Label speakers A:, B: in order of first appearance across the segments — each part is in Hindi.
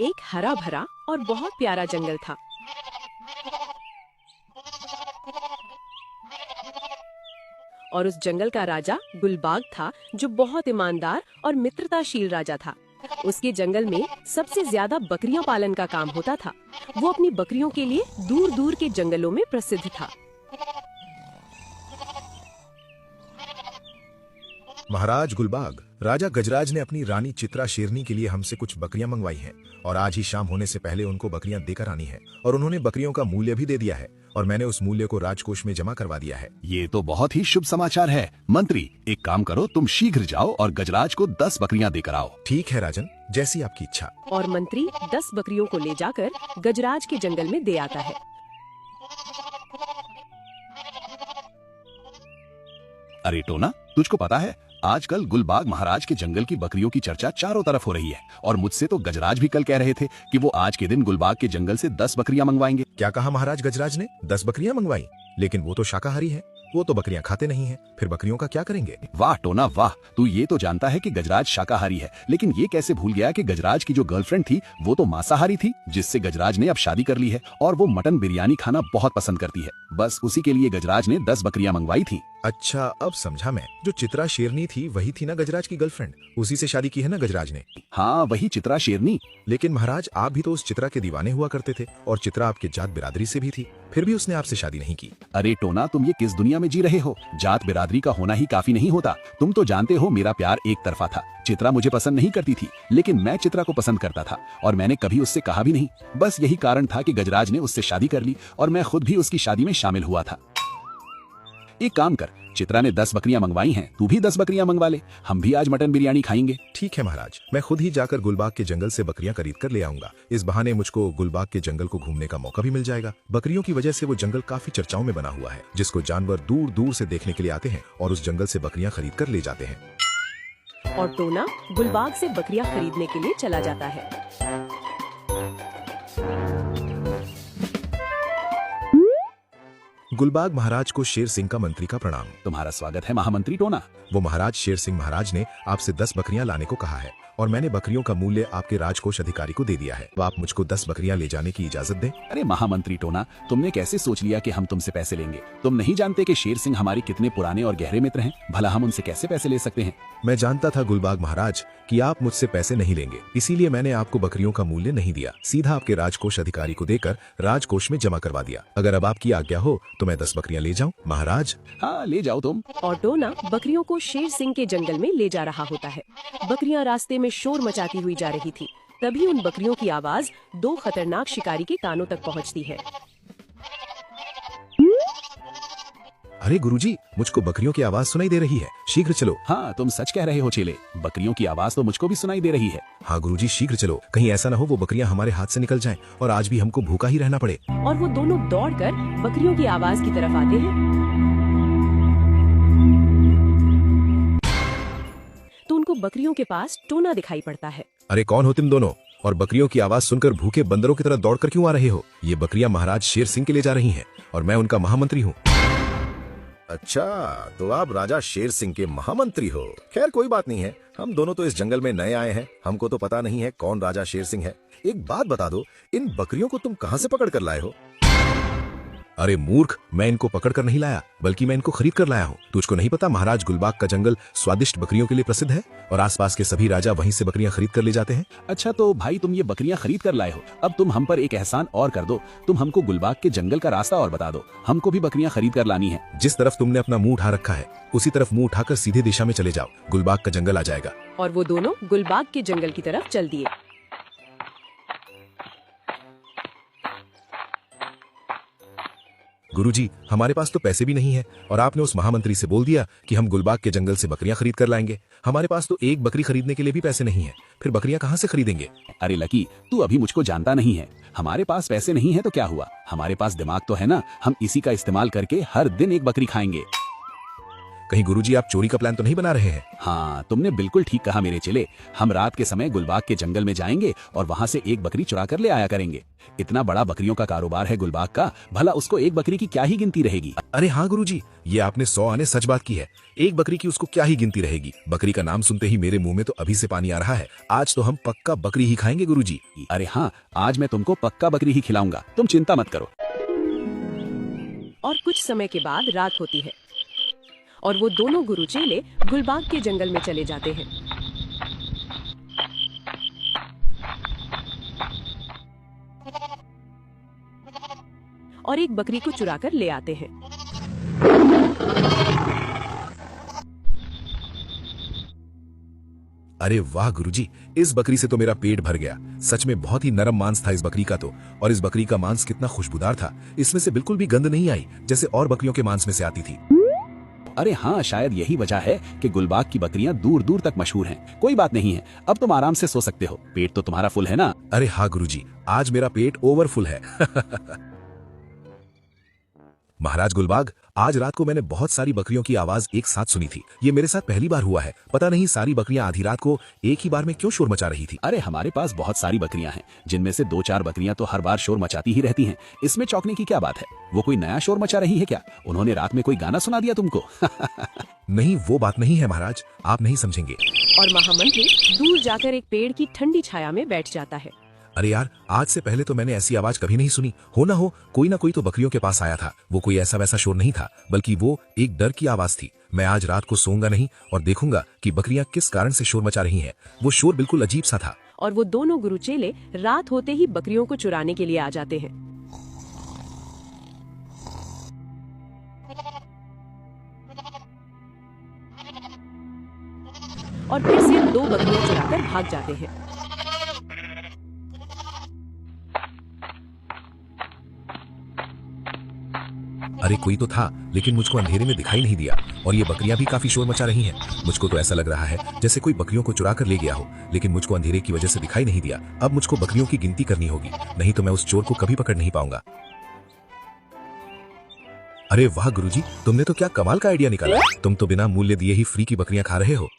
A: एक हरा भरा और बहुत प्यारा जंगल था। और उस जंगल का राजा गुलबाग था, जो बहुत ईमानदार और मित्रताशील राजा था। उसके जंगल में सबसे ज्यादा बकरियां पालन का काम होता था। वो अपनी बकरियों के लिए दूर दूर के जंगलों में प्रसिद्ध था।
B: महाराज गुलबाग, राजा गजराज ने अपनी रानी चित्रा शेरनी के लिए हमसे कुछ बकरियां मंगवाई हैं और आज ही शाम होने से पहले उनको बकरियां देकर आनी है। और उन्होंने बकरियों का मूल्य भी दे दिया है और मैंने उस मूल्य को राजकोष में जमा करवा दिया है।
C: ये तो बहुत ही शुभ समाचार है। मंत्री, एक काम करो, तुम शीघ्र जाओ और गजराज को 10 बकरियां देकर आओ।
B: ठीक है राजन, जैसी आपकी इच्छा।
A: और मंत्री 10 बकरियों को ले जाकर गजराज के जंगल में दे आता है।
C: अरे टोना, तुझको पता है आजकल गुलबाग महाराज के जंगल की बकरियों की चर्चा चारों तरफ हो रही है। और मुझसे तो गजराज भी कल कह रहे थे कि वो आज के दिन गुलबाग के जंगल से 10 बकरियां मंगवाएंगे।
B: क्या कहा महाराज गजराज ने? 10 बकरियां मंगवाई? लेकिन वो तो शाकाहारी है, वो तो बकरियां खाते नहीं हैं। फिर बकरियों का क्या करेंगे?
C: वाह टोना वाह, तू ये तो जानता है कि गजराज शाकाहारी है, लेकिन ये कैसे भूल गया कि गजराज की जो गर्लफ्रेंड थी वो तो मांसाहारी थी, जिससे गजराज ने अब शादी कर ली है और वो मटन बिरयानी खाना बहुत पसंद करती है। बस उसी के लिए गजराज ने 10 बकरियां मंगवाई थी।
B: अच्छा, अब समझा मैं। जो चित्रा शेरनी थी वही थी ना गजराज की गर्लफ्रेंड? उसी से शादी की है ना गजराज ने?
C: हाँ, वही चित्रा शेरनी।
B: लेकिन महाराज, आप भी तो उस चित्रा के दीवाने हुआ करते थे और चित्रा आपके जात बिरादरी से भी थी, फिर भी उसने आपसे शादी नहीं की।
C: अरे टोना, तुम ये किस दुनिया में जी रहे हो? जात बिरादरी का होना ही काफी नहीं होता। तुम तो जानते हो मेरा प्यार एक तरफा था। चित्रा मुझे पसंद नहीं करती थी, लेकिन मैं चित्रा को पसंद करता था और मैंने कभी उससे कहा भी नहीं। बस यही कारण था कि गजराज ने उससे शादी कर ली और मैं खुद भी उसकी शादी में शामिल हुआ था। एक काम कर, चित्रा ने 10 बकरियां मंगवाई हैं, तू भी 10 बकरियां मंगवा ले। हम भी आज मटन बिरयानी खाएंगे।
B: ठीक है महाराज, मैं खुद ही जाकर गुलबाग के जंगल से बकरियां खरीद कर ले आऊंगा। इस बहाने मुझको गुलबाग के जंगल को घूमने का मौका भी मिल जाएगा। बकरियों की वजह से वो जंगल काफी चर्चाओं में बना हुआ है, जिसको जानवर दूर दूर से देखने के लिए आते हैं और उस जंगल से बकरियां खरीद कर ले जाते हैं।
A: और टोना गुलबाग से बकरियां खरीदने के लिए चला जाता है।
B: गुलबाग महाराज को शेर सिंह का मंत्री का प्रणाम।
C: तुम्हारा स्वागत है महामंत्री टोना।
B: वो महाराज शेर सिंह महाराज ने आपसे 10 बकरियां लाने को कहा है और मैंने बकरियों का मूल्य आपके राजकोष अधिकारी को दे दिया है। तो आप मुझको 10 बकरियां ले जाने की इजाजत दें।
C: अरे महामंत्री टोना, तुमने कैसे सोच लिया कि हम तुमसे पैसे लेंगे? तुम नहीं जानते कि शेर सिंह हमारे कितने पुराने और गहरे मित्र हैं। भला हम उनसे कैसे पैसे ले सकते हैं?
B: मैं जानता था गुलबाग महाराज कि आप मुझसे पैसे नहीं लेंगे, इसीलिए मैंने आपको बकरियों का मूल्य नहीं दिया, सीधा आपके राजकोष अधिकारी को देकर राजकोष में जमा करवा दिया। अगर अब आपकी आज्ञा हो तो मैं 10 बकरियां ले जाऊं महाराज?
C: हाँ, ले जाओ तुम।
A: और टोना बकरियों को शेर सिंह के जंगल में ले जा रहा होता है। बकरियां रास्ते में शोर मचाती हुई जा रही थी। तभी उन बकरियों की आवाज 2 खतरनाक शिकारी के कानों तक पहुंचती है।
B: अरे गुरुजी, मुझको बकरियों की आवाज सुनाई दे रही है, शीघ्र चलो।
C: हाँ, तुम सच कह रहे हो चेले, बकरियों की आवाज तो मुझको भी सुनाई दे रही है।
B: हाँ गुरुजी, शीघ्र चलो, कहीं ऐसा न हो वो बकरियां हमारे हाथ से निकल जाएं और आज भी हमको भूखा ही रहना पड़े।
A: और वो दोनों दौड़कर बकरियों की आवाज की तरफ आते हैं। तो उनको बकरियों के पास टोना दिखाई पड़ता है।
B: अरे कौन हो तुम दोनों, और बकरियों की आवाज सुनकर भूखे बंदरों की तरह दौड़कर क्यों आ रहे हो? ये बकरियां महाराज शेर सिंह के लिए जा रही हैं और मैं उनका महामंत्री हूँ। अच्छा, तो आप राजा शेर सिंह के महामंत्री हो। खैर कोई बात नहीं है, हम दोनों तो इस जंगल में नए आए हैं, हमको तो पता नहीं है कौन राजा शेर सिंह है। एक बात बता दो, इन बकरियों को तुम कहाँ से पकड़ कर लाए हो? अरे मूर्ख, मैं इनको पकड़ कर नहीं लाया, बल्कि मैं इनको खरीद कर लाया हूँ। तुझको नहीं पता महाराज गुलबाग का जंगल स्वादिष्ट बकरियों के लिए प्रसिद्ध है और आसपास के सभी राजा वहीं से बकरियां खरीद कर ले जाते हैं।
C: अच्छा, तो भाई तुम ये बकरियां खरीद कर लाए हो, अब तुम हम पर एक एहसान और कर दो, तुम हमको गुलबाग के जंगल का रास्ता और बता दो, हमको भी बकरियां खरीद कर लानी है।
B: जिस तरफ तुमने अपना मुंह उठा रखा है उसी तरफ मुंह उठाकर सीधे दिशा में चले जाओ, गुलबाग का जंगल आ जाएगा।
A: और वो दोनों गुलबाग के जंगल की तरफ चल दिए।
B: गुरुजी, हमारे पास तो पैसे भी नहीं है और आपने उस महामंत्री से बोल दिया कि हम गुलबाग के जंगल से बकरियां खरीद कर लाएंगे। हमारे पास तो एक बकरी खरीदने के लिए भी पैसे नहीं है, फिर बकरियां कहाँ से खरीदेंगे?
C: अरे लकी, तू अभी मुझको जानता नहीं है। हमारे पास पैसे नहीं है तो क्या हुआ, हमारे पास दिमाग तो है ना, हम इसी का इस्तेमाल करके हर दिन एक बकरी खाएंगे।
B: कहीं गुरुजी आप चोरी का प्लान तो नहीं बना रहे हैं?
C: हाँ, तुमने बिल्कुल ठीक कहा मेरे चेले। हम रात के समय गुलबाग के जंगल में जाएंगे और वहाँ से एक बकरी चुरा कर ले आया करेंगे। इतना बड़ा बकरियों का कारोबार है गुलबाग का, भला उसको एक बकरी की क्या ही गिनती रहेगी।
B: अरे हाँ गुरुजी, ये आपने 100 आने सच बात की है। एक बकरी की उसको क्या ही गिनती रहेगी। बकरी का नाम सुनते ही मेरे मुंह में तो अभी से पानी आ रहा है। आज तो हम पक्का बकरी ही खाएंगे गुरुजी।
C: अरे हाँ, आज मैं तुमको पक्का बकरी ही खिलाऊंगा, तुम चिंता मत करो।
A: और कुछ समय के बाद रात होती है और वो दोनों गुरु चेले गुलबाग के जंगल में चले जाते हैं। और एक बकरी को चुरा कर ले आते हैं।
B: अरे वाह गुरुजी, इस बकरी से तो मेरा पेट भर गया। सच में बहुत ही नरम मांस था इस बकरी का तो। और इस बकरी का मांस कितना खुशबूदार था, इसमें से बिल्कुल भी गंध नहीं आई जैसे और बकरियों के मांस में से आती थी।
C: अरे हाँ, शायद यही वजह है कि गुलबाग की बकरियां दूर दूर तक मशहूर हैं। कोई बात नहीं है, अब तुम आराम से सो सकते हो। पेट तो तुम्हारा फुल है ना?
B: अरे हाँ गुरुजी, आज मेरा पेट ओवरफुल है। महाराज गुलबाग, आज रात को मैंने बहुत सारी बकरियों की आवाज एक साथ सुनी थी। ये मेरे साथ पहली बार हुआ है। पता नहीं सारी बकरियां आधी रात को एक ही बार में क्यों शोर मचा रही थी।
C: अरे हमारे पास बहुत सारी बकरियां हैं, जिनमें से 2-4 बकरियां तो हर बार शोर मचाती ही रहती हैं। इसमें चौंकने की क्या बात है? वो कोई नया शोर मचा रही है क्या? उन्होंने रात में कोई गाना सुना दिया तुमको?
B: नहीं, वो बात नहीं है महाराज, आप नहीं समझेंगे।
A: और महामंत्री दूर जाकर एक पेड़ की ठंडी छाया में बैठ जाता है।
B: अरे यार, आज से पहले तो मैंने ऐसी आवाज कभी नहीं सुनी। हो ना हो कोई ना कोई तो बकरियों के पास आया था। वो कोई ऐसा वैसा शोर नहीं था, बल्कि वो एक डर की आवाज थी। मैं आज रात को सोऊंगा नहीं और देखूंगा कि बकरियां किस कारण से शोर मचा रही हैं। वो शोर बिल्कुल अजीब सा था।
A: और वो दोनों गुरु चेले रात होते ही बकरियों को चुराने के लिए आ जाते हैं। और फिर से 2 बकरियां चुराकर भाग जाते हैं।
B: अरे कोई तो था, लेकिन मुझको अंधेरे में दिखाई नहीं दिया। और ये बकरियां भी काफी शोर मचा रही हैं। मुझको तो ऐसा लग रहा है जैसे कोई बकरियों को चुरा कर ले गया हो, लेकिन मुझको अंधेरे की वजह से दिखाई नहीं दिया। अब मुझको बकरियों की गिनती करनी होगी, नहीं तो मैं उस चोर को कभी पकड़ नहीं पाऊंगा। अरे वाह गुरुजी, तुमने तो क्या कमाल का आइडिया निकाला। तुम तो बिना मूल्य दिए ही फ्री की बकरियां खा रहे हो।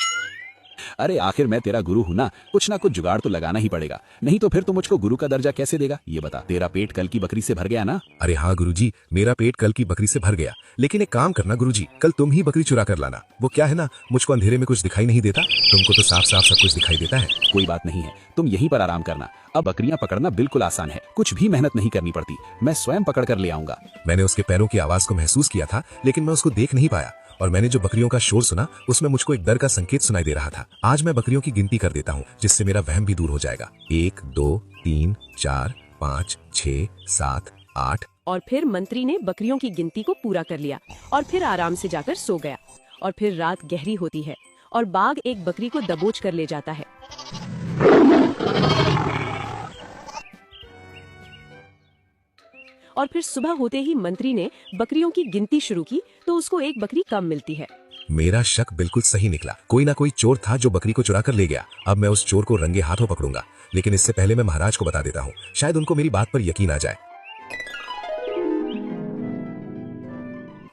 C: अरे आखिर मैं तेरा गुरु हूँ ना, कुछ ना कुछ जुगाड़ तो लगाना ही पड़ेगा, नहीं तो फिर तो मुझको गुरु का दर्जा कैसे देगा? ये बता, तेरा पेट कल की बकरी से भर गया ना?
B: अरे हाँ गुरुजी, मेरा पेट कल की बकरी से भर गया। लेकिन एक काम करना गुरुजी, कल तुम ही बकरी चुरा कर लाना। वो क्या है ना, मुझको अंधेरे में कुछ दिखाई नहीं देता, तुमको तो साफ साफ सब कुछ दिखाई देता है।
C: कोई बात नहीं है, तुम यहीं पर आराम करना। अब बकरियां पकड़ना बिल्कुल आसान है, कुछ भी मेहनत नहीं करनी पड़ती। मैं स्वयं पकड़ कर ले आऊंगा।
B: मैंने उसके पैरों की आवाज को महसूस किया था, लेकिन मैं उसको देख नहीं पाया। और मैंने जो बकरियों का शोर सुना, उसमें मुझको एक डर का संकेत सुनाई दे रहा था। आज मैं बकरियों की गिनती कर देता हूँ, जिससे मेरा वहम भी दूर हो जाएगा। 1 2 3 4 5 6 7 8।
A: और फिर मंत्री ने बकरियों की गिनती को पूरा कर लिया और फिर आराम से जाकर सो गया। और फिर रात गहरी होती है और बाघ एक बकरी को दबोच कर ले जाता है। और फिर सुबह होते ही मंत्री ने बकरियों की गिनती शुरू की तो उसको एक बकरी कम मिलती है।
B: मेरा शक बिल्कुल सही निकला। कोई ना कोई चोर था जो बकरी को चुरा कर ले गया। अब मैं उस चोर को रंगे हाथों पकड़ूंगा, लेकिन इससे पहले मैं महाराज को बता देता हूँ, शायद उनको मेरी बात पर यकीन आ जाए।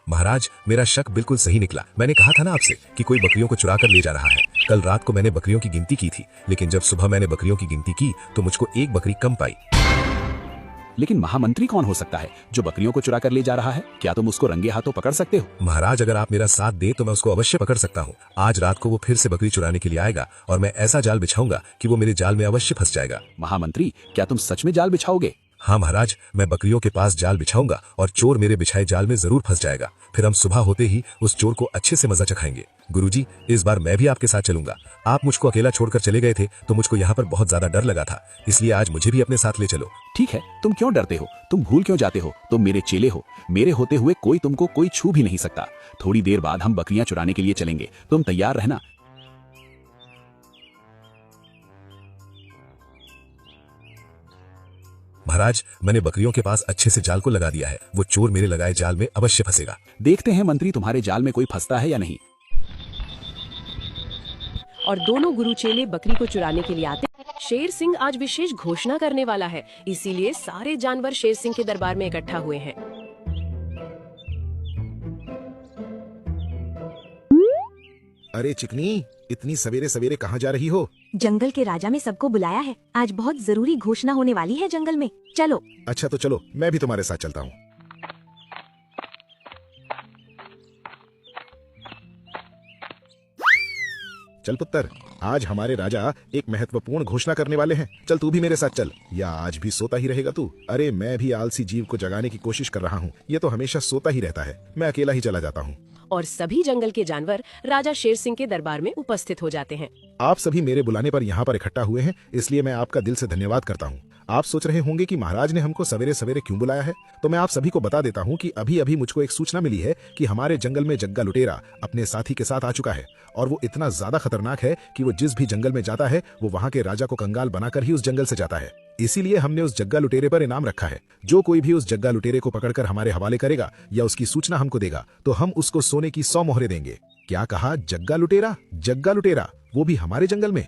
B: महाराज, मेरा शक बिल्कुल सही निकला। मैंने कहा था ना आपसे कि कोई बकरियों को चुरा कर ले जा रहा है। कल रात को मैंने बकरियों की गिनती की थी, लेकिन जब सुबह मैंने बकरियों की गिनती की तो मुझको एक बकरी कम पाई।
C: लेकिन महामंत्री कौन हो सकता है जो बकरियों को चुरा कर ले जा रहा है? क्या तुम उसको रंगे हाथों पकड़ सकते हो?
B: महाराज, अगर आप मेरा साथ दे तो मैं उसको अवश्य पकड़ सकता हूँ। आज रात को वो फिर से बकरी चुराने के लिए आएगा और मैं ऐसा जाल बिछाऊंगा कि वो मेरे जाल में अवश्य फंस जाएगा।
C: महामंत्री, क्या तुम सच में जाल बिछाओगे?
B: हाँ महाराज, मैं बकरियों के पास जाल बिछाऊंगा और चोर मेरे बिछाए जाल में जरूर फंस जाएगा। फिर हम सुबह होते ही उस चोर को अच्छे से मजा चखाएंगे। गुरुजी, इस बार मैं भी आपके साथ चलूंगा। आप मुझको अकेला छोड़कर चले गए थे तो मुझको यहाँ पर बहुत ज्यादा डर लगा था, इसलिए आज मुझे भी अपने साथ ले चलो।
C: ठीक है, तुम क्यों डरते हो? तुम भूल क्यों जाते हो? तुम मेरे चेले हो। मेरे होते हुए कोई तुमको कोई छू भी नहीं सकता। थोड़ी देर बाद हम बकरियां चुराने के लिए चलेंगे, तुम तैयार रहना।
B: महाराज, मैंने बकरियों के पास अच्छे से जाल को लगा दिया है। वो चोर मेरे लगाए जाल में अवश्य फंसेगा।
C: देखते हैं मंत्री, तुम्हारे जाल में कोई फंसता है या नहीं।
A: और दोनों गुरु चेले बकरी को चुराने के लिए आते। शेर सिंह आज विशेष घोषणा करने वाला है, इसीलिए सारे जानवर शेर सिंह के दरबार में इकट्ठा हुए हैं।
B: अरे चिकनी, इतनी सवेरे सवेरे कहाँ जा रही हो?
D: जंगल के राजा में सबको बुलाया है। आज बहुत जरूरी घोषणा होने वाली है जंगल में। चलो।
B: अच्छा तो चलो, मैं भी तुम्हारे साथ चलता हूँ। चल पुत्र, आज हमारे राजा एक महत्वपूर्ण घोषणा करने वाले हैं। चल तू भी मेरे साथ चल। या आज भी सोता ही रहेगा तू? अरे मैं भी आलसी जीव को जगाने की कोशिश कर रहा हूँ। ये तो हमेशा सोता ही रहता है। मैं अकेला ही चला जाता हूँ।
A: और सभी जंगल के जानवर राजा शेर सिंह के दरबार में उपस्थित हो जाते हैं।
B: आप सभी मेरे बुलाने पर यहाँ पर इकट्ठा हुए हैं, इसलिए मैं आपका दिल से धन्यवाद करता हूँ। आप सोच रहे होंगे कि महाराज ने हमको सवेरे सवेरे क्यों बुलाया है, तो मैं आप सभी को बता देता हूँ कि अभी अभी मुझको एक सूचना मिली है कि हमारे जंगल में जग्गा लुटेरा अपने साथी के साथ आ चुका है। और वो इतना ज्यादा खतरनाक है कि वो जिस भी जंगल में जाता है वो वहाँ के राजा को कंगाल बनाकर ही उस जंगल से जाता है। इसीलिए हमने उस जग्गा लुटेरे पर इनाम रखा है। जो कोई भी उस जग्गा लुटेरे को पकड़कर हमारे हवाले करेगा या उसकी सूचना हमको देगा तो हम उसको सोने की 100 मोहरें देंगे। क्या कहा? जग्गा लुटेरा? जग्गा लुटेरा, वो भी हमारे जंगल में?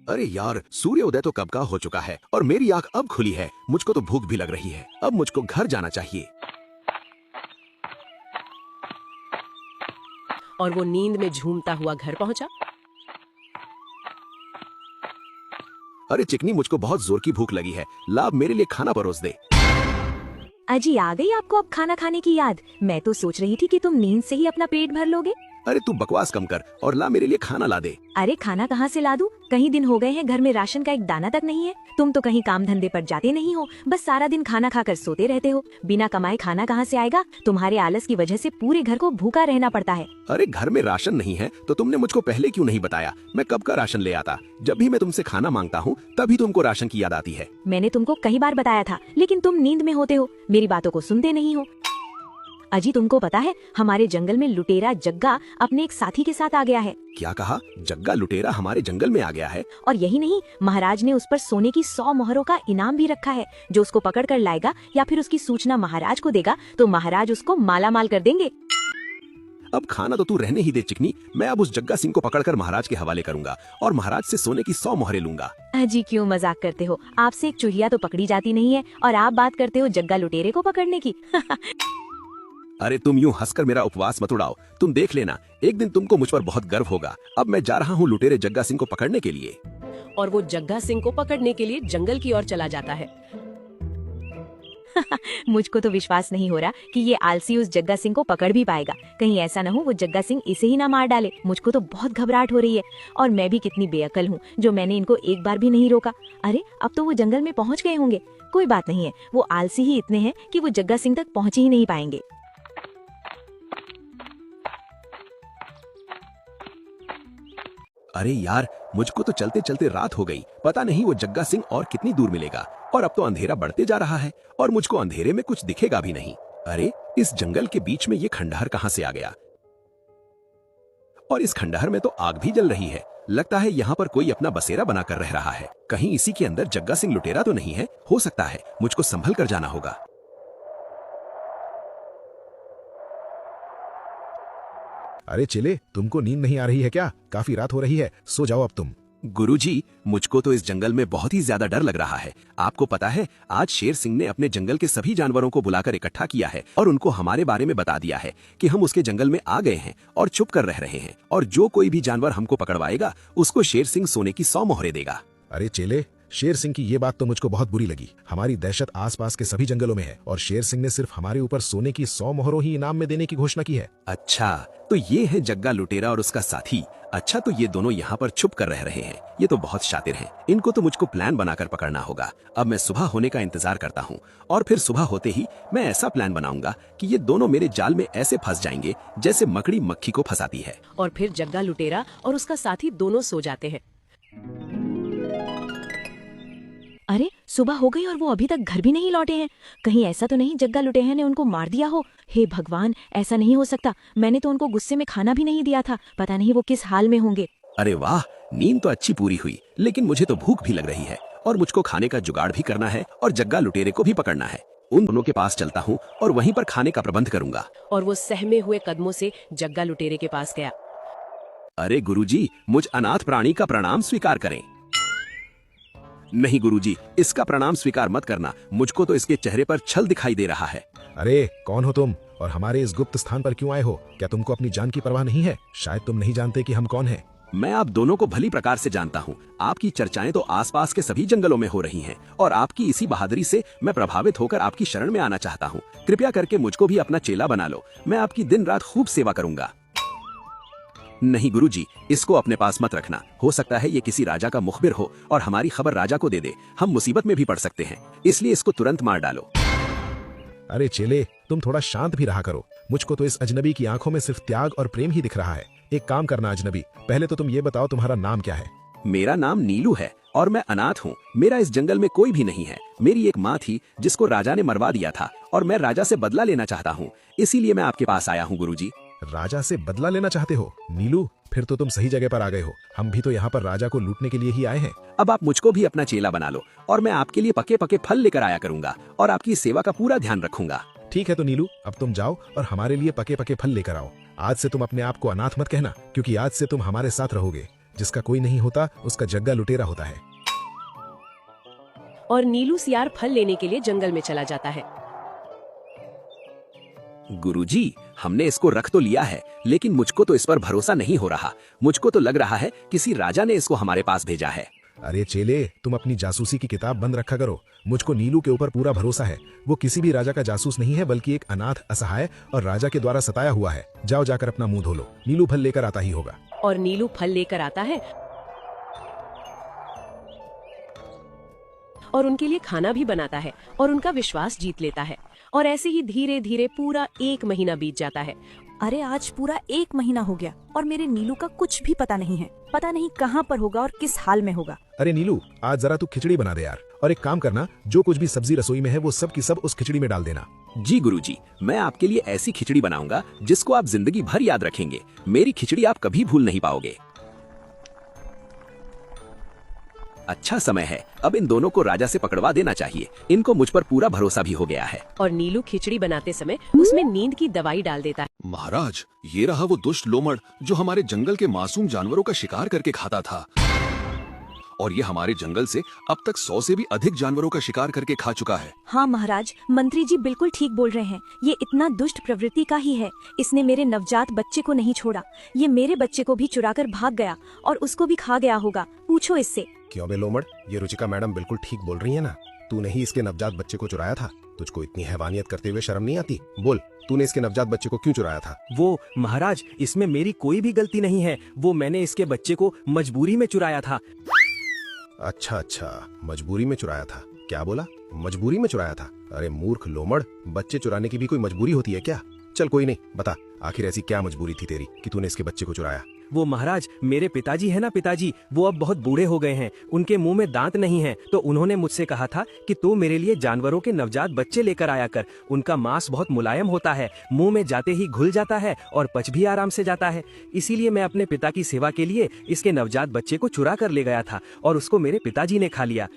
C: अरे यार, सूर्योदय तो कब का हो चुका है और मेरी आंख अब खुली है। मुझको तो भूख भी लग रही है। अब मुझको घर जाना चाहिए।
A: और वो नींद में झूमता हुआ घर पहुंचा।
C: अरे चिकनी, मुझको बहुत जोर की भूख लगी है। लाभ मेरे लिए खाना परोस दे।
D: अजी, आ गई आपको अब खाना खाने की याद? मैं तो सोच रही थी कि तुम नींद से ही अपना पेट भर लोगे।
C: अरे तू बकवास कम कर और ला मेरे लिए खाना ला दे।
D: अरे खाना कहाँ से ला दूं? कई दिन हो गए हैं घर में राशन का एक दाना तक नहीं है। तुम तो कहीं काम धंधे पर जाते नहीं हो, बस सारा दिन खाना खाकर सोते रहते हो। बिना कमाए खाना कहाँ से आएगा? तुम्हारे आलस की वजह से पूरे घर को भूखा रहना पड़ता है।
C: अरे घर में राशन नहीं है तो तुमने मुझको पहले क्यों नहीं बताया? मैं कब का राशन ले आता। जब भी मैं तुमसे खाना मांगता हूँ तभी तुमको राशन की याद आती है।
D: मैंने तुमको कई बार बताया था, लेकिन तुम नींद में होते हो, मेरी बातों को सुनते नहीं हो। अजी, तुमको पता है हमारे जंगल में लुटेरा जग्गा अपने एक साथी के साथ आ गया है।
C: क्या कहा? जग्गा लुटेरा हमारे जंगल में आ गया है?
D: और यही नहीं, महाराज ने उस पर सोने की 100 मोहरों का इनाम भी रखा है। जो उसको पकड़ कर लाएगा या फिर उसकी सूचना महाराज को देगा तो महाराज उसको माला माल कर देंगे।
C: अब खाना तो तू रहने ही दे चिकनी। मैं अब उस जग्गा सिंह को पकड़कर महाराज के हवाले करूंगा और महाराज से सोने की 100 मोहरें लूंगा।
D: अजी, क्यों मजाक करते हो? आपसे एक चुहिया तो पकड़ी जाती नहीं है और आप बात करते हो जग्गा लुटेरे को पकड़ने की।
C: अरे तुम यूं हंसकर मेरा उपवास मत उड़ाओ। तुम देख लेना, एक दिन तुमको मुझ पर बहुत गर्व होगा। अब मैं जा रहा हूँ लुटेरे जग्गा सिंह को पकड़ने के लिए।
A: और वो जग्गा सिंह को पकड़ने के लिए जंगल की ओर चला जाता है।
D: मुझको तो विश्वास नहीं हो रहा कि ये आलसी उस जग्गा सिंह को पकड़ भी पाएगा। कहीं ऐसा न हो वो जग्गा सिंह इसे ही ना मार डाले। मुझको तो बहुत घबराहट हो रही है। और मैं भी कितनी बेअकल हूँ जो मैंने इनको एक बार भी नहीं रोका। अरे अब तो वो जंगल में पहुँच गए होंगे। कोई बात नहीं है, वो आलसी ही इतने हैं कि वो जग्गा सिंह तक पहुँच ही नहीं पाएंगे।
C: अरे यार, मुझको तो चलते चलते रात हो गई। पता नहीं वो जग्गा सिंह और कितनी दूर मिलेगा। और अब तो अंधेरा बढ़ते जा रहा है और मुझको अंधेरे में कुछ दिखेगा भी नहीं। अरे इस जंगल के बीच में ये खंडहर कहाँ से आ गया? और इस खंडहर में तो आग भी जल रही है। लगता है यहाँ पर कोई अपना बसेरा बनाकर रह रहा है। कहीं इसी के अंदर जग्गा सिंह लुटेरा तो नहीं है? हो सकता है, मुझको संभल कर जाना होगा।
B: अरे चेले, तुमको नींद नहीं आ रही है क्या? काफी रात हो रही है, सो जाओ अब तुम।
C: गुरुजी, मुझको तो इस जंगल में बहुत ही ज्यादा डर लग रहा है। आपको पता है, आज शेर सिंह ने अपने जंगल के सभी जानवरों को बुलाकर इकट्ठा किया है और उनको हमारे बारे में बता दिया है कि हम उसके जंगल में आ गए हैं और छुप कर रह रहे हैं। और जो कोई भी जानवर हमको पकड़वाएगा उसको शेर सिंह सोने की 100 मोहरें देगा।
B: अरे चेले, शेर सिंह की ये बात तो मुझको बहुत बुरी लगी। हमारी दहशत आसपास के सभी जंगलों में है और शेर सिंह ने सिर्फ हमारे ऊपर सोने की 100 मोहरों ही इनाम में देने की घोषणा की है।
C: अच्छा, तो ये है जग्गा लुटेरा और उसका साथी। अच्छा, तो ये दोनों यहाँ पर छुप कर रह रहे हैं। ये तो बहुत शातिर हैं। इनको तो मुझको प्लान बनाकर पकड़ना होगा। अब मैं सुबह होने का इंतजार करता हूँ और फिर सुबह होते ही मैं ऐसा प्लान बनाऊंगा कि ये दोनों मेरे जाल में ऐसे फंस जाएंगे जैसे मकड़ी मक्खी को फंसाती है।
A: और फिर जग्गा लुटेरा और उसका साथी दोनों सो जाते हैं।
D: अरे सुबह हो गई और वो अभी तक घर भी नहीं लौटे हैं। कहीं ऐसा तो नहीं जग्गा लुटेरे ने उनको मार दिया हो? हे भगवान, ऐसा नहीं हो सकता। मैंने तो उनको गुस्से में खाना भी नहीं दिया था। पता नहीं वो किस हाल में होंगे।
C: अरे वाह, नींद तो अच्छी पूरी हुई, लेकिन मुझे तो भूख भी लग रही है और मुझको खाने का जुगाड़ भी करना है और जग्गा लुटेरे को भी पकड़ना है। उन दोनों के पास चलता हूँ और वहीं पर खाने का प्रबंध करूंगा।
A: और वो सहमे हुए कदमों से जग्गा लुटेरे के पास गया।
C: अरे गुरुजी, मुझ अनाथ प्राणी का प्रणाम स्वीकार करें। नहीं गुरुजी, इसका प्रणाम स्वीकार मत करना। मुझको तो इसके चेहरे पर छल दिखाई दे रहा है।
B: अरे कौन हो तुम और हमारे इस गुप्त स्थान पर क्यों आए हो? क्या तुमको अपनी जान की परवाह नहीं है? शायद तुम नहीं जानते कि हम कौन हैं।
C: मैं आप दोनों को भली प्रकार से जानता हूँ। आपकी चर्चाएं तो आसपास के सभी जंगलों में हो रही हैं और आपकी इसी बहादुरी से मैं प्रभावित होकर आपकी शरण में आना चाहता हूँ। कृपया करके मुझको भी अपना चेला बना लो। मैं आपकी दिन रात खूब सेवा करूंगा। नहीं गुरुजी, इसको अपने पास मत रखना। हो सकता है ये किसी राजा का मुखबिर हो और हमारी खबर राजा को दे दे। हम मुसीबत में भी पड़ सकते हैं, इसलिए इसको तुरंत मार डालो।
B: अरे चेले, तुम थोड़ा शांत भी रहा करो। मुझको तो इस अजनबी की आंखों में सिर्फ त्याग और प्रेम ही दिख रहा है। एक काम करना अजनबी, पहले तो तुम ये बताओ तुम्हारा नाम क्या है?
C: मेरा नाम नीलू है और मैं अनाथ हूँ। मेरा इस जंगल में कोई भी नहीं है। मेरी एक माँ थी जिसको राजा ने मरवा दिया था और मैं राजा से बदला लेना चाहता हूँ, इसीलिए मैं आपके पास आया हूँ गुरुजी।
B: राजा से बदला लेना चाहते हो? नीलू, फिर तो तुम सही जगह पर आ गए हो। हम भी तो यहाँ पर राजा को लूटने के लिए ही आए हैं।
C: अब आप मुझको भी अपना चेला बना लो और मैं आपके लिए पके पके फल लेकर आया करूंगा और आपकी सेवा का पूरा ध्यान रखूंगा।
B: ठीक है तो नीलू, अब तुम जाओ और हमारे लिए पके पके फल लेकर आओ। आज से तुम अपने आप को अनाथ मत कहना, क्योंकि आज से तुम हमारे साथ रहोगे। जिसका कोई नहीं होता उसका जग्गा लुटेरा होता है।
A: और नीलू सियार फल लेने के लिए जंगल में चला जाता है।
C: गुरुजी, हमने इसको रख तो लिया है, लेकिन मुझको तो इस पर भरोसा नहीं हो रहा। मुझको तो लग रहा है किसी राजा ने इसको हमारे पास भेजा है।
B: अरे चेले, तुम अपनी जासूसी की किताब बंद रखा करो। मुझको नीलू के ऊपर पूरा भरोसा है। वो किसी भी राजा का जासूस नहीं है, बल्कि एक अनाथ, असहाय और राजा के द्वारा सताया हुआ है। जाओ जाकर अपना मुंह धो लो। नीलू फल लेकर आता ही होगा।
A: और नीलू फल लेकर आता है और उनके लिए खाना भी बनाता है और उनका विश्वास जीत लेता है। और ऐसे ही धीरे धीरे पूरा 1 महीना बीत जाता है।
E: अरे आज पूरा 1 महीना हो गया और मेरे नीलू का कुछ भी पता नहीं है। पता नहीं कहाँ पर होगा और किस हाल में होगा।
B: अरे नीलू, आज जरा तू खिचड़ी बना दे यार। और एक काम करना, जो कुछ भी सब्जी रसोई में है वो सब की सब उस खिचड़ी में डाल देना।
C: जी गुरुजी, मैं आपके लिए ऐसी खिचड़ी बनाऊंगा जिसको आप जिंदगी भर याद रखेंगे। मेरी खिचड़ी आप कभी भूल नहीं पाओगे। अच्छा समय है, अब इन दोनों को राजा से पकड़वा देना चाहिए। इनको मुझ पर पूरा भरोसा भी हो गया है।
A: और नीलू खिचड़ी बनाते समय उसमें नींद की दवाई डाल देता है।
F: महाराज, ये रहा वो दुष्ट लोमड़ जो हमारे जंगल के मासूम जानवरों का शिकार करके खाता था। और ये हमारे जंगल से अब तक 100 से भी अधिक जानवरों का शिकार करके खा चुका है।
E: हाँ महाराज, मंत्री जी बिल्कुल ठीक बोल रहे हैं। ये इतना दुष्ट प्रवृत्ति का ही है। इसने मेरे नवजात बच्चे को नहीं छोड़ा। ये मेरे बच्चे को भी चुराकर भाग गया और उसको भी खा गया होगा। पूछो इससे।
B: क्यों बे लोमड़, ये रुचिका मैडम बिल्कुल ठीक बोल रही है ना? तूने ही इसके नवजात बच्चे को चुराया था। तुझको इतनी हैवानियत करते हुए शर्म नहीं आती? बोल, तूने इसके नवजात बच्चे को क्यों चुराया था?
G: वो महाराज, इसमें मेरी कोई भी गलती नहीं है। वो मैंने इसके बच्चे को मजबूरी में चुराया था।
B: अच्छा, मजबूरी में चुराया था? क्या बोला? मजबूरी में चुराया था? अरे मूर्ख लोमड़, बच्चे चुराने की भी कोई मजबूरी होती है क्या? चल कोई नहीं, बता आखिर ऐसी क्या मजबूरी थी तेरी कि तूने इसके बच्चे को चुराया?
G: वो महाराज, मेरे पिताजी है ना पिताजी, वो अब बहुत बूढ़े हो गए हैं। उनके मुंह में दांत नहीं है, तो उन्होंने मुझसे कहा था कि तू मेरे लिए जानवरों के नवजात बच्चे लेकर आया कर। उनका मांस बहुत मुलायम होता है, मुंह में जाते ही घुल जाता है और पच भी आराम से जाता है। इसीलिए मैं अपने पिता की सेवा के लिए इसके नवजात बच्चे को चुरा कर ले गया था और उसको मेरे पिताजी ने खा लिया।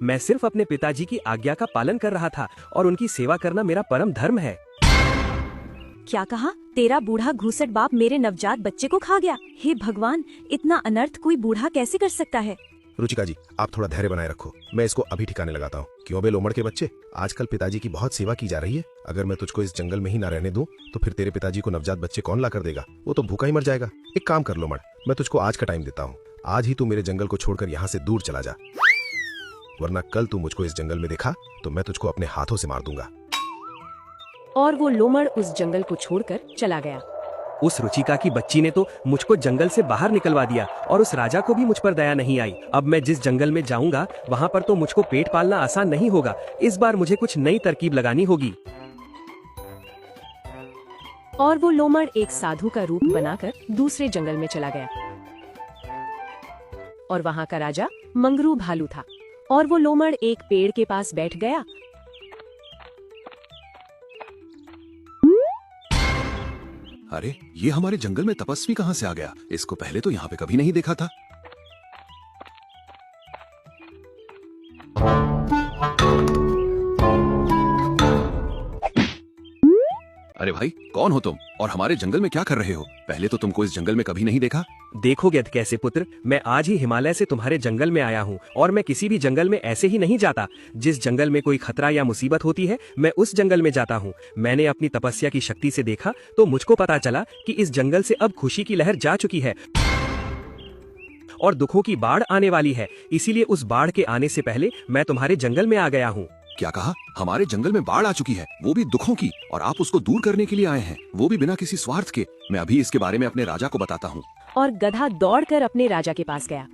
G: मैं सिर्फ अपने पिताजी की आज्ञा का पालन कर रहा था और उनकी सेवा करना मेरा परम धर्म है।
E: क्या कहा? तेरा बूढ़ा घूसट बाप मेरे नवजात बच्चे को खा गया? हे भगवान, इतना अनर्थ कोई बूढ़ा कैसे कर सकता है?
B: रुचिका जी, आप थोड़ा धैर्य बनाए रखो। मैं इसको अभी ठिकाने लगाता हूँ। क्यों बे लोमड़ के बच्चे, आजकल पिताजी की बहुत सेवा की जा रही है। अगर मैं तुझको इस जंगल में ही ना रहने दूं, तो फिर तेरे पिताजी को नवजात बच्चे कौन ला कर देगा? वो तो भूखा ही मर जाएगा। एक काम कर लोमड़, मैं तुझको आज का टाइम देता हूँ। आज ही तू मेरे जंगल को छोड़कर यहाँ से दूर चला जा, वरना कल तू मुझको इस जंगल में देखा तो मैं तुझको अपने हाथों से मार दूंगा।
A: और वो लोमड़ उस जंगल को छोड़कर चला गया।
G: उस रुचिका की बच्ची ने तो मुझको जंगल से बाहर निकलवा दिया और उस राजा को भी मुझ पर दया नहीं आई। अब मैं जिस जंगल में जाऊंगा वहाँ पर तो मुझको पेट पालना आसान नहीं होगा। इस बार मुझे कुछ नई तरकीब लगानी होगी।
A: और वो लोमड़ एक साधु का रूप बनाकर दूसरे जंगल में चला गया। और वहाँ का राजा मंगरू भालू था। और वो लोमड़ एक पेड़ के पास बैठ गया।
F: अरे, ये हमारे जंगल में तपस्वी कहाँ से आ गया? इसको पहले तो यहाँ पे कभी नहीं देखा था। अरे भाई, कौन हो तुम और हमारे जंगल में क्या कर रहे हो? पहले तो तुमको इस जंगल में कभी नहीं देखा।
G: देखो गिद्ध कैसे पुत्र, मैं आज ही हिमालय से तुम्हारे जंगल में आया हूँ और मैं किसी भी जंगल में ऐसे ही नहीं जाता। जिस जंगल में कोई खतरा या मुसीबत होती है मैं उस जंगल में जाता हूँ। मैंने अपनी तपस्या की शक्ति से देखा तो मुझको पता चला कि इस जंगल से अब खुशी की लहर जा चुकी है और दुखों की बाढ़ आने वाली है। इसीलिए उस बाढ़ के आने से पहले मैं तुम्हारे जंगल में आ गया हूँ।
F: क्या कहा? हमारे जंगल में बाढ़ आ चुकी है, वो भी दुखों की, और आप उसको दूर करने के लिए आए हैं, वो भी बिना किसी स्वार्थ के। मैं अभी इसके बारे में अपने राजा को बताता हूँ।
A: और गधा दौड़कर अपने राजा के पास गया।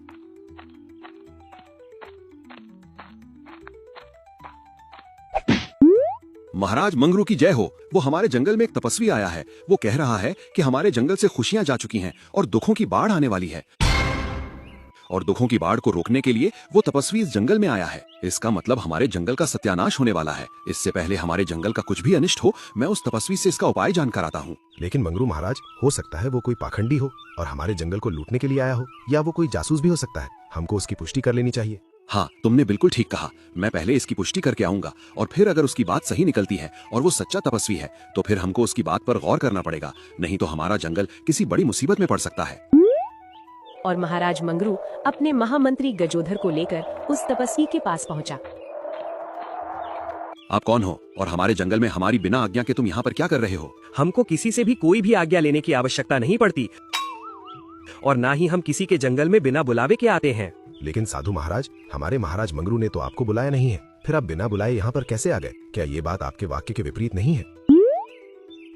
F: महाराज मंगरू की जय हो। वो हमारे जंगल में एक तपस्वी आया है। वो कह रहा है कि हमारे जंगल से खुशियां जा चुकी हैं और दुखों की बाढ़ आने वाली है, और दुखों की बाढ़ को रोकने के लिए वो तपस्वी इस जंगल में आया है। इसका मतलब हमारे जंगल का सत्यानाश होने वाला है। इससे पहले हमारे जंगल का कुछ भी अनिष्ट हो, मैं उस तपस्वी से इसका उपाय जानकर आता हूँ।
B: लेकिन मंगरू महाराज, हो सकता है वो कोई पाखंडी हो और हमारे जंगल को लूटने के लिए आया हो, या वो कोई जासूस भी हो सकता है। हमको उसकी पुष्टि कर लेनी चाहिए।
F: हाँ, तुमने बिल्कुल ठीक कहा। मैं पहले इसकी पुष्टि करके आऊंगा, और फिर अगर उसकी बात सही निकलती है और वो सच्चा तपस्वी है तो फिर हमको उसकी बात पर गौर करना पड़ेगा, नहीं तो हमारा जंगल किसी बड़ी मुसीबत में पड़ सकता है।
A: और महाराज मंगरू अपने महामंत्री गजोधर को लेकर उस तपस्वी के पास पहुंचा।
F: आप कौन हो और हमारे जंगल में हमारी बिना आज्ञा के तुम यहाँ पर क्या कर रहे हो?
G: हमको किसी से भी कोई भी आज्ञा लेने की आवश्यकता नहीं पड़ती, और ना ही हम किसी के जंगल में बिना बुलावे के आते हैं।
B: लेकिन साधु महाराज, हमारे महाराज मंगरू ने तो आपको बुलाया नहीं है, फिर आप बिना बुलाए यहाँ पर कैसे आ गए? क्या ये बात आपके वाक्य के विपरीत नहीं है?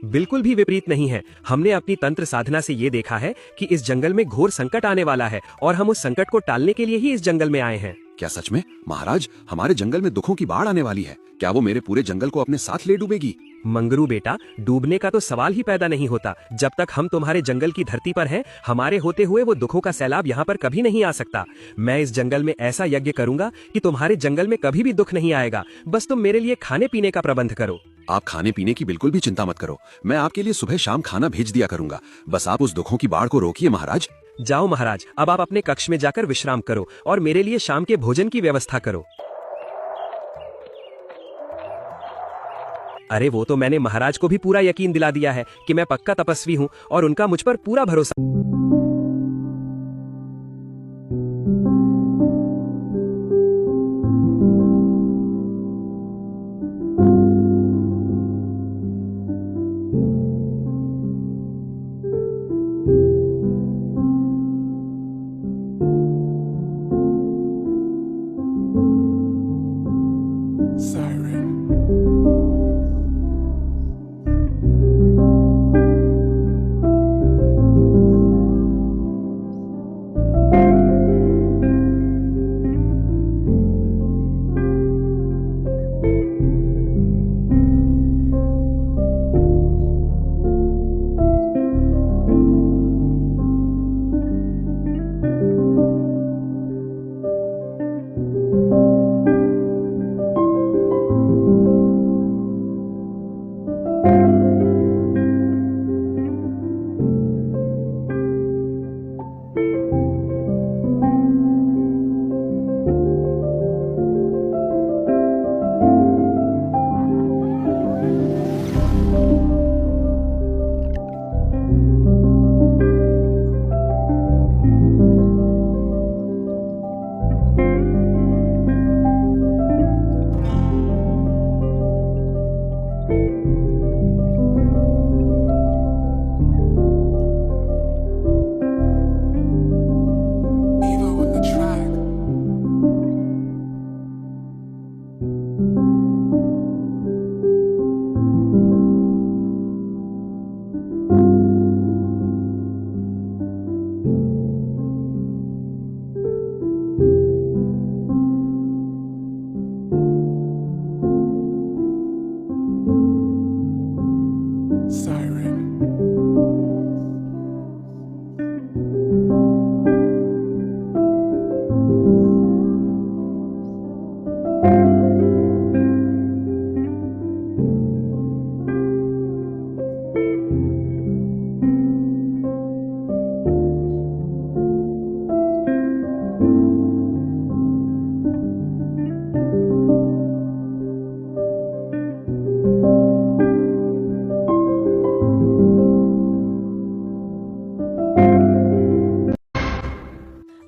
G: बिल्कुल भी विपरीत नहीं है। हमने अपनी तंत्र साधना से ये देखा है कि इस जंगल में घोर संकट आने वाला है और हम उस संकट को टालने के लिए ही इस जंगल में आए हैं।
F: क्या सच में? महाराज, हमारे जंगल में दुखों की बाढ़ आने वाली है। क्या वो मेरे पूरे जंगल को अपने साथ ले डूबेगी?
G: मंगरू बेटा, डूबने का तो सवाल ही पैदा नहीं होता। जब तक हम तुम्हारे जंगल की धरती पर हैं, हमारे होते हुए वो दुखों का सैलाब यहाँ पर कभी नहीं आ सकता। मैं इस जंगल में ऐसा यज्ञ करूंगा कि तुम्हारे जंगल में कभी भी दुख नहीं आएगा। बस तुम मेरे लिए खाने पीने का प्रबंध करो।
F: आप खाने पीने की बिल्कुल भी चिंता मत करो। मैं आपके लिए सुबह शाम खाना भेज दिया करूंगा। बस आप उस दुखों की बाढ़ को रोकिए महाराज।
G: जाओ महाराज, अब आप अपने कक्ष में जाकर विश्राम करो और मेरे लिए शाम के भोजन की व्यवस्था करो। अरे वो तो मैंने महाराज को भी पूरा यकीन दिला दिया है कि मैं पक्का तपस्वी हूँ और उनका मुझ पर पूरा भरोसा।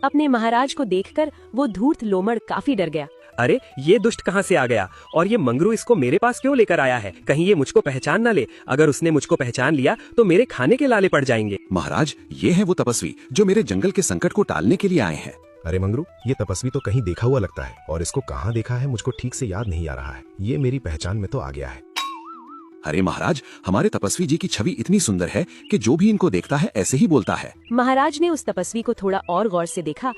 A: अपने महाराज को देखकर वो धूर्त लोमड़ काफी डर गया।
G: अरे ये दुष्ट कहाँ से आ गया और ये मंगरू इसको मेरे पास क्यों लेकर आया है? कहीं ये मुझको पहचान ना ले। अगर उसने मुझको पहचान लिया तो मेरे खाने के लाले पड़ जाएंगे।
F: महाराज, ये है वो तपस्वी जो मेरे जंगल के संकट को टालने के लिए आए हैं।
B: अरे मंगरू, ये तपस्वी तो कहीं देखा हुआ लगता है, और इसको कहाँ देखा है मुझको ठीक से याद नहीं आ रहा है। ये मेरी पहचान में तो आ गया है।
F: अरे महाराज, हमारे तपस्वी जी की छवि इतनी सुंदर है कि जो भी इनको देखता है ऐसे ही बोलता है।
A: महाराज ने उस तपस्वी को थोड़ा और गौर से देखा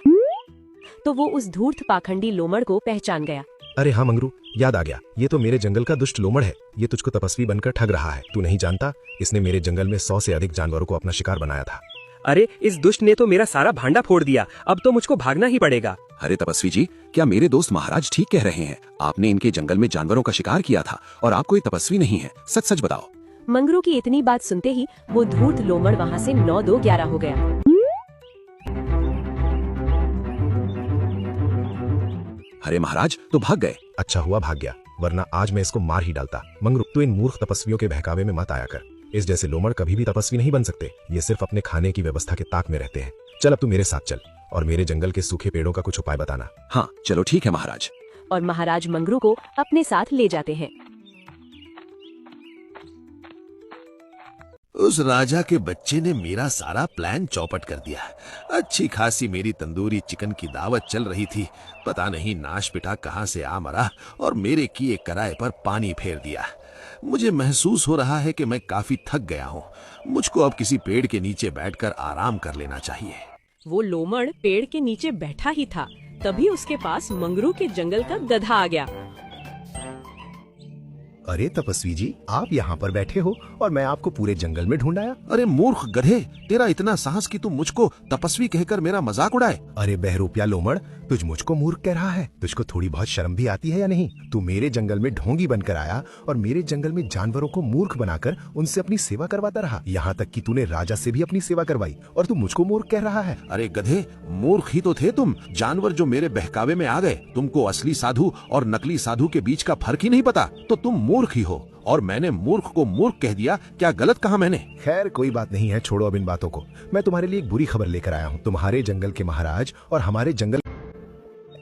A: तो वो उस धूर्त पाखंडी लोमड़ को पहचान गया।
B: अरे हाँ मंगरू, याद आ गया। ये तो मेरे जंगल का दुष्ट लोमड़ है। ये तुझको तपस्वी बनकर ठग रहा है। तू नहीं जानता, इसने मेरे जंगल में 100 से अधिक जानवरों को अपना शिकार बनाया था।
G: अरे इस दुष्ट ने तो मेरा सारा भांडा फोड़ दिया। अब तो मुझको भागना ही पड़ेगा।
F: अरे तपस्वी जी, क्या मेरे दोस्त महाराज ठीक कह रहे हैं? आपने इनके जंगल में जानवरों का शिकार किया था और आप कोई तपस्वी नहीं है। सच सच बताओ।
A: मंगरू की इतनी बात सुनते ही वो धूर्त लोमड़ वहाँ से 9-2-11 हो गया।
F: अरे महाराज, तो भाग गए।
B: अच्छा हुआ भाग गया, वरना आज मैं इसको मार ही डालता। मंगरू, तू इन मूर्ख तपस्वियों के बहकावे में मत आया कर। इस जैसे लोमड़ कभी भी तपस्वी नहीं बन सकते। ये सिर्फ अपने खाने की व्यवस्था के ताक में रहते हैं। चल अब तू मेरे साथ चल और मेरे जंगल के सूखे पेड़ों का कुछ उपाय बताना।
F: हाँ चलो ठीक है महाराज।
A: और महाराज मंगरू को अपने साथ ले जाते हैं।
H: उस राजा के बच्चे ने मेरा सारा प्लान चौपट कर दिया। अच्छी खासी मेरी तंदूरी चिकन की दावत चल रही थी। पता नहीं नाश पिटा कहां से आ मरा और मेरे किए कराए पर पानी फेर दिया। मुझे महसूस हो रहा है कि मैं काफी थक गया हूँ। मुझको अब किसी पेड़ के नीचे बैठकर आराम कर लेना चाहिए।
A: वो लोमड़ पेड़ के नीचे बैठा ही था, तभी उसके पास मंगरू के जंगल का गधा आ गया।
B: अरे तपस्वी जी, आप यहाँ पर बैठे हो और मैं आपको पूरे जंगल में ढूंढ आया।
H: अरे मूर्ख गधे, तेरा इतना साहस कि तुम मुझको तपस्वी कहकर मेरा मजाक उड़ाए।
B: अरे बहरूपिया लोमड़, तुझ मुझको मूर्ख कह रहा है? तुझको थोड़ी बहुत शर्म भी आती है या नहीं? तू मेरे जंगल में ढोंगी बनकर आया और मेरे जंगल में जानवरों को मूर्ख बनाकर उनसे अपनी सेवा करवाता रहा। यहाँ तक कि तूने राजा से भी अपनी सेवा करवाई और तू मुझको मूर्ख कह रहा है।
H: अरे गधे, मूर्ख ही तो थे तुम। जानवर जो मेरे बहकावे में आ गए। तुमको असली साधु और नकली साधु के बीच का फर्क ही नहीं पता, तो तुम मूर्ख ही हो। और मैंने मूर्ख को मूर्ख कह दिया, क्या गलत कहा मैंने?
B: खैर कोई बात नहीं है, छोड़ो अब इन बातों को। मैं तुम्हारे लिए एक बुरी खबर लेकर आया हूँ। तुम्हारे जंगल के महाराज और हमारे जंगल,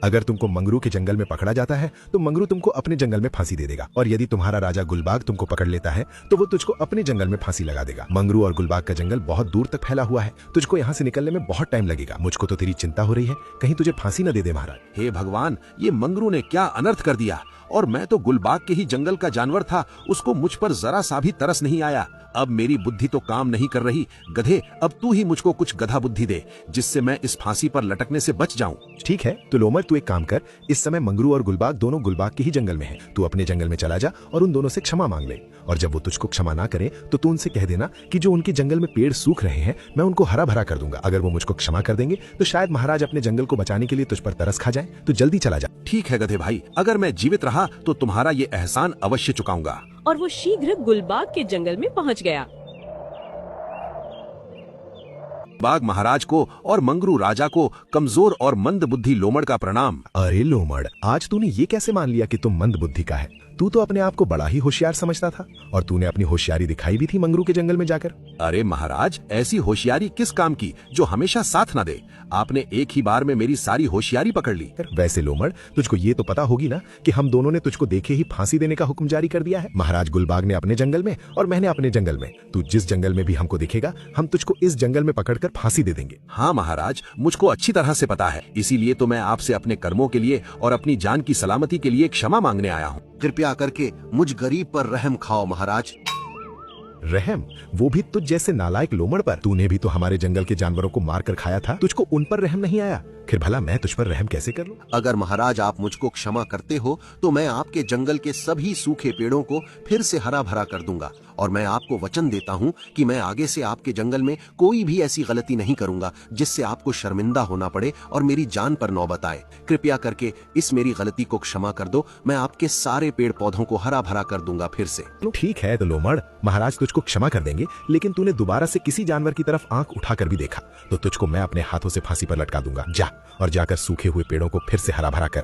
B: अगर तुमको मंगरू के जंगल में पकड़ा जाता है तो मंगरू तुमको अपने जंगल में फांसी दे देगा, और यदि तुम्हारा राजा गुलबाग तुमको पकड़ लेता है तो वो तुझको अपने जंगल में फांसी लगा देगा। मंगरू और गुलबाग का जंगल बहुत दूर तक फैला हुआ है। तुझको यहाँ से निकलने में बहुत टाइम लगेगा। मुझको तो तेरी चिंता हो रही है, कहीं तुझे फांसी न दे दे महाराज।
H: हे भगवान, ये मंगरू ने क्या अनर्थ कर दिया। और मैं तो गुलबाग के ही जंगल का जानवर था, उसको मुझ पर जरा सा भी तरस नहीं आया। अब मेरी बुद्धि तो काम नहीं कर रही। गधे, अब तू ही मुझको कुछ गधा बुद्धि दे जिससे मैं इस फांसी पर लटकने से बच जाऊं।
B: ठीक है, तो लोमड़ तू एक काम कर, इस समय मंगरू और गुलबाग दोनों गुलबाग के ही जंगल में हैं। तू अपने जंगल में चला जा और उन दोनों से क्षमा मांग ले। और जब वो तुझको क्षमा ना करें तो तू उनसे कह देना कि जो उनके जंगल में पेड़ सूख रहे हैं मैं उनको हरा भरा कर दूंगा। अगर वो मुझको क्षमा कर देंगे तो शायद महाराज अपने जंगल को बचाने के लिए तुझ पर तरस खा जाए। तो जल्दी चला जा।
H: ठीक है गधे भाई, अगर मैं जीवित रहा तो तुम्हारा ये एहसान अवश्य चुकाऊंगा।
A: और वो शीघ्र गुलबाग के जंगल में पहुंच गया।
H: बाग महाराज को और मंगरू राजा को कमजोर और मंद बुद्धि लोमड़ का प्रणाम।
B: अरे लोमड़, आज तूने ये कैसे मान लिया कि तुम मंद बुद्धि का है? तू तो अपने आप को बड़ा ही होशियार समझता था, और तूने अपनी होशियारी दिखाई भी थी मंगरू के जंगल में जाकर।
H: अरे महाराज, ऐसी होशियारी किस काम की जो हमेशा साथ न दे। आपने एक ही बार में मेरी सारी होशियारी पकड़ ली।
B: वैसे लोमड़, तुझको ये तो पता होगी ना कि हम दोनों ने तुझको देखे ही फांसी देने का हुक्म जारी कर दिया है। महाराज गुलबाग ने अपने जंगल में और मैंने अपने जंगल में। तू जिस जंगल में भी हमको दिखेगा हम तुझको इस जंगल में पकड़कर फांसी दे देंगे।
H: हाँ महाराज, मुझको अच्छी तरह से पता है। इसीलिए तो मैं आपसे अपने कर्मों के लिए और अपनी जान की सलामती के लिए क्षमा मांगने आया हूँ।
I: कृपया करके मुझ गरीब पर रहम खाओ महाराज।
B: रहम? वो भी तुझ जैसे नालायक लोमड़ पर? तूने भी तो हमारे जंगल के जानवरों को मार कर खाया था, तुझको उन पर रहम नहीं आया? फिर भला मैं तुझ पर रहम कैसे कर लूं?
I: अगर महाराज आप मुझको क्षमा करते हो तो मैं आपके जंगल के सभी सूखे पेड़ों को फिर से हरा भरा कर दूंगा, और मैं आपको वचन देता हूं कि मैं आगे से आपके जंगल में कोई भी ऐसी गलती नहीं करूंगा जिससे आपको शर्मिंदा होना पड़े और मेरी जान पर नौबत आए। कृपया करके इस मेरी गलती को क्षमा कर दो। मैं आपके सारे पेड़ पौधों को हरा भरा कर दूंगा फिर से।
B: ठीक है तो लोमड़, महाराज तुझको क्षमा कर देंगे, लेकिन तूने दोबारा से किसी जानवर की तरफ आंख उठाकर भी देखा तो तुझको मैं अपने हाथों से फांसी पर लटका दूंगा। जा और जाकर सूखे हुए पेड़ों को फिर से हरा भरा कर।